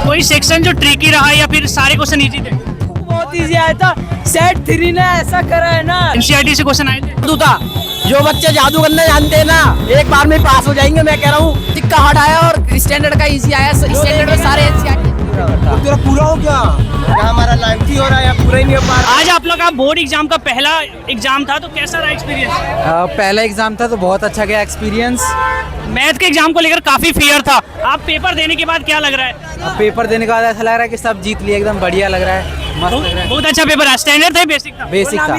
कोई सेक्शन जो ट्रिकी रहा या फिर सारे क्वेश्चन इजी थे? बहुत इजी आया था। सेट 3 ने ऐसा करा है ना। एनसीईआरटी से क्वेश्चन आए थे? जादू था। जो बच्चे जादू करना जानते हैं ना, एक बार में पास हो जाएंगे। मैं कह रहा हूँ टिक्का हार्ड आया और स्टैंडर्ड का इजी आया। स्टैंडर्ड में सारे तेरा पूरा हो गया या हमारा लेंथी हो रहा है या पूरा ही नहीं हो पा रहा। आज आप लोग का बोर्ड एग्जाम का पहला एग्जाम था, तो कैसा रहा एक्सपीरियंस? पहला एग्जाम था तो बहुत अच्छा गया एक्सपीरियंस। मैथ के एग्जाम को लेकर काफी फियर था, आप पेपर देने के बाद क्या लग रहा है? पेपर देने के बाद ऐसा लग रहा है कि सब जीत लिए, एकदम बढ़िया लग रहा है, मस्त लग रहा है। बहुत अच्छा पेपर है। स्टैंडर्ड था बेसिक था? बेसिक था।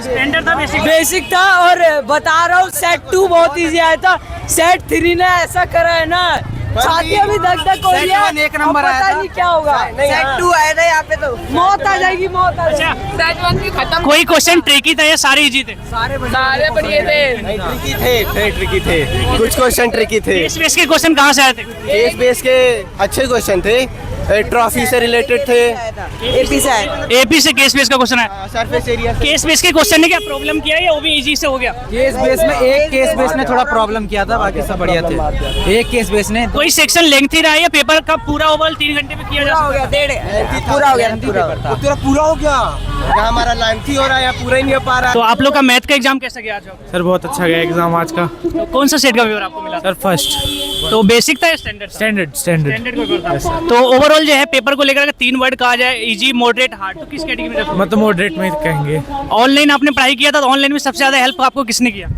स्टैंडर्ड था बेसिक? बेसिक था। और बता रहा हूँ सेट 2 बहुत इजी आया था। सेट 3 ने ऐसा करा है ना, छाती अभी धक धक हो रही है। एक नंबर आया पता था। नहीं क्या होगा। सेट 2 आया था यहाँ पे तो मौत आ जाएगी, मौत आ जाएगी। अच्छा, सेट 1 भी खत्म। कोई क्वेश्चन ट्रिकी था या सारे इजी थे? सारे बढ़िया थे। ट्रिकी थे कुछ क्वेश्चन ट्रिकी थे। केस बेस के क्वेश्चन कहाँ से आए थे? केस बेस के अच्छे क्वेश्चन थे, ट्रॉफी से रिलेटेड थे। एपी से आया। एपी से केस बेस का क्वेश्चन आया। सरफेस एरिया केस बेस के क्वेश्चन ने क्या प्रॉब्लम किया या वो भी इजी से हो गया? केस बेस में एक केस बेस ने थोड़ा प्रॉब्लम किया था, बाकी सब बढ़िया थे। एक केस बेस ने कोई सेक्शन लेंथी रहा या पेपर का पूरा ओवरऑल 3 घंटे में किया जा हो सकता? गया पूरा हो गया पूरा। तेरा पूरा हो गया या हमारा लेंथी हो रहा है या पूरा ही नहीं हो पा रहा। तो आप लोग का मैथ का एग्जाम कैसा गया आज? सर बहुत अच्छा गया एग्जाम आज का। तो कौन सा सेट का पेपर आपको मिला? सर फर्स्ट तो बेसिक था या स्टैंडर्ड? स्टैंडर्ड स्टैंडर्ड का पेपर था। तो ओवरऑल जो है पेपर को लेकर अगर 3 वर्ड कहा जाए, इजी, मॉडरेट, हार्ड, तो किस कैटेगरी में रखोगे? मतलब मॉडरेट में कहेंगे। ऑनलाइन आपने पढ़ाई किया था, तो ऑनलाइन में सबसे ज्यादा हेल्प आपको किसने किया?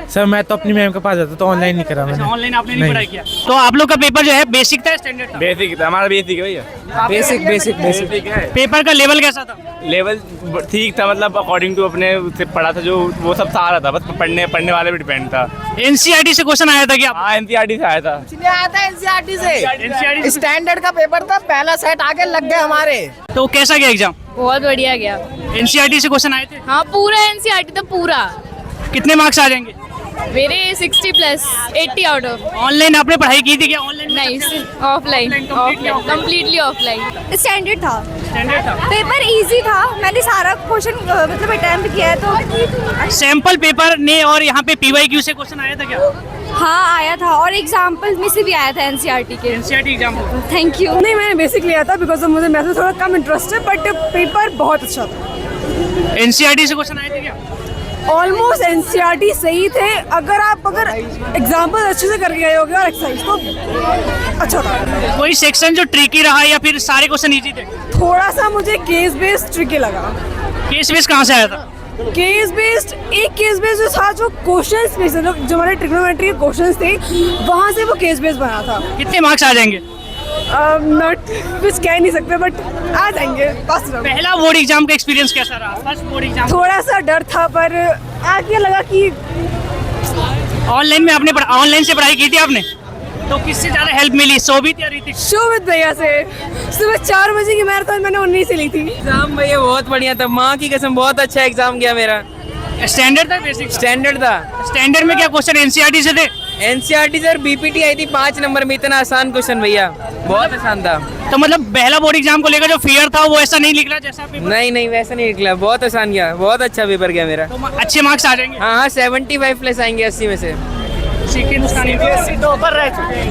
सर मैं तो अपनी मैम के पास जाता तो ऑनलाइन नहीं करा मैंने। ऑनलाइन आपने नहीं पढ़ाई किया। तो आप लोग का पेपर जो है बेसिक था या स्टैंडर्ड था? बेसिक था हमारा। बेसिक है भैया। बेसिक बेसिक बेसिक है। पेपर का लेवल कैसा था? लेवल ठीक था, मतलब अकॉर्डिंग टू अपने से पढ़ा था जो वो सब आ रहा था, बस पढ़ने वाले पे डिपेंड था। एनसीईआरटी से क्वेश्चन आया था क्या? हाँ एनसीईआरटी से आया था। आया था एनसीईआरटी से। एनसीईआरटी स्टैंडर्ड का पेपर था, पहला सेट आगे लग गए हमारे। तो कैसा गया एग्जाम? बहुत बढ़िया गया। एनसीईआरटी से क्वेश्चन आए थे? हाँ पूरा एनसीईआरटी तो पूरा। कितने मार्क्स आ जाएंगे? मेरे 60 प्लस 80 आउट ऑफ। ऑनलाइन आपने पढ़ाई की थी क्या? ऑनलाइन नहीं, ऑफलाइन कम्प्लीटली ऑफलाइन। स्टैंडर्ड था। स्टैंडर्ड था। पेपर इजी था। मैंने सारा क्वेश्चन मतलब अटेम्प्ट किया है तो सैंपल पेपर ने और यहाँ पे पीवाईक्यू से क्वेश्चन आया था क्या? हाँ आया था, और एग्जाम्पल में से भी आया था एनसीईआरटी के। एनसीईआरटी एग्जाम को थैंक यू। नहीं, मैंने बेसिक लिया था बिकॉज मुझे मैथ में थोड़ा कम इंटरेस्ट है, बट पेपर बहुत अच्छा था। एनसीईआरटी से क्वेश्चन आए थे क्या? ऑलमोस्ट एनसीईआरटी सही थे। अगर एग्जाम्पल अच्छे से करके गए होगे और एक्सरसाइज तो अच्छा था। कोई सेक्शन जो ट्रिकी रहा या फिर सारे क्वेश्चन इजी थे? थोड़ा सा मुझे केस बेस्ड ट्रिकी लगा। केस बेस कहाँ से आया था? केस बेस्ड जो था, जो क्वेश्चंस में से जो हमारे ट्रिग्नोमेट्री के क्वेश्चंस थे, वहाँ से वो केस बेस्ड बना था। कितने मार्क्स आ जाएंगे? नॉट कुछ कह नहीं सकते, बट आ जाएंगे बस। पहला बोर्ड एग्जाम का एक्सपीरियंस कैसा रहा? First board exam. थोड़ा सा डर था, पर आगे लगा कि ऑनलाइन में आपने ऑनलाइन से पढ़ाई की थी आपने? तो किससे ज्यादा हेल्प मिली, शोभित या ऋतिक? शोभित भैया से। सुबह 4 बजे की मैराथन मैंने उन्हीं से ली थी। एग्जाम भैया बहुत बढ़िया था, माँ की कसम बहुत अच्छा एग्जाम गया मेरा। स्टैंडर्ड था बेसिक? स्टैंडर्ड था। स्टैंडर्ड में क्या क्वेश्चन एनसीईआरटी से थे? एनसीईआरटी सर बीपीटी आई थी 5 नंबर में, इतना आसान क्वेश्चन भैया, बहुत आसान था। तो मतलब पहला बोर्ड एग्जाम को लेकर जो फियर था वो ऐसा नहीं निकला जैसा पेपर? नहीं वैसा नहीं निकला, बहुत आसान गया, बहुत अच्छा पेपर गया मेरा। तो अच्छे मार्क्स आ जाएंगे? हाँ 75 प्लस आएंगे 80 में से।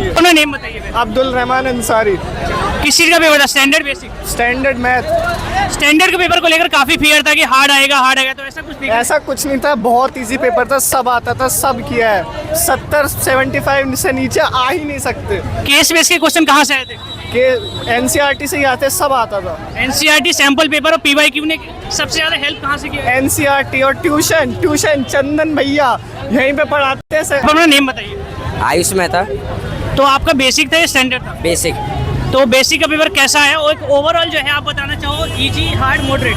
अपना नेम बताइए। अब्दुल रहमान अंसारी। किस चीज का पेपर था? Standard basic? Standard math. Standard के पेपर को लेकर काफी फियर था कि हार्ड आएगा, तो ऐसा कुछ नहीं? ऐसा कुछ नहीं था, बहुत इजी पेपर था, सब आता था, सब किया है। 70-75 से नीचे आ ही नहीं सकते। केस बेस के क्वेश्चन कहाँ से आए थे? कि एनसीईआरटी से ही आते, सब आता था। एनसीईआरटी सैंपल पेपर और पीवाईक्यू ने सबसे ज्यादा हेल्प कहाँ से की? एनसीईआरटी और ट्यूशन चंदन भैया यहीं पे पढ़ाते हैं। अपना नेम बताइए। आयुष मेहता। तो आपका बेसिक था या स्टैंडर्ड था? बेसिक। तो बेसिक का पेपर कैसा है और ओवरऑल जो है आप बताना चाहो, इजी, हार्ड, मॉडरेट?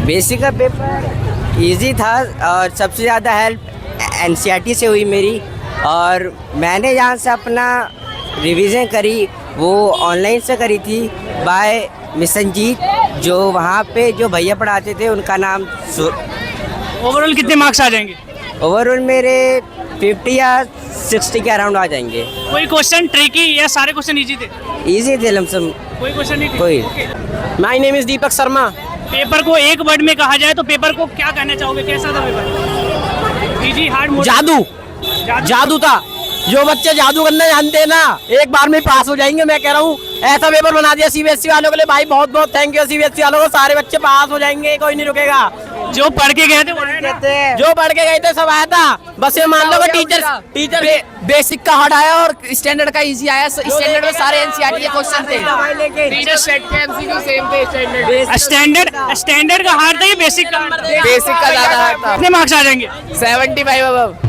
बेसिक का पेपर इजी था और सबसे ज़्यादा हेल्प एनसीईआरटी से हुई मेरी, और मैंने यहाँ से अपना रिवीजन करी वो ऑनलाइन से करी थी बाय मिसनजीत, जो वहाँ पे जो भैया पढ़ाते थे उनका नाम। ओवरऑल कितने मार्क्स आ जाएंगे? ओवरऑल मेरे 50 या 60 के अराउंड आ जाएंगे। कोई क्वेश्चन ट्रिकी या सारे क्वेश्चन इजी थे? इजी थे लमसम। कोई क्वेश्चन नहीं? कोई। My name is Deepak Sharma. Paper को एक वर्ड में कहा जाए तो पेपर को क्या कहना चाहोगे? कैसा था पेपर? इजी, हार्ड, जादू था। जो बच्चे जादू करना जानते हैं ना, एक बार में पास हो जाएंगे। मैं कह रहा हूँ ऐसा पेपर बना दिया सीबीएसई वालों के लिए, भाई बहुत बहुत थैंक यू सीबीएसई वालों को। सारे बच्चे पास हो जाएंगे, कोई नहीं रुकेगा। जो पढ़ के गए थे वो आया ना? जो पढ़ के गए थे सब आया था। बस ये मान लो कि टीचर बेसिक का हार्ड आया और स्टैंडर्ड का इजी आया। स्टैंडर्ड में सारे एनसीईआर्टी के क्वेश्चन थे। स्टैंडर्ड का हार्ड था या बेसिक का? बेसिक का ज्यादा हार्ड था। कितने मार्क्स आ जाएंगे? 75 अब।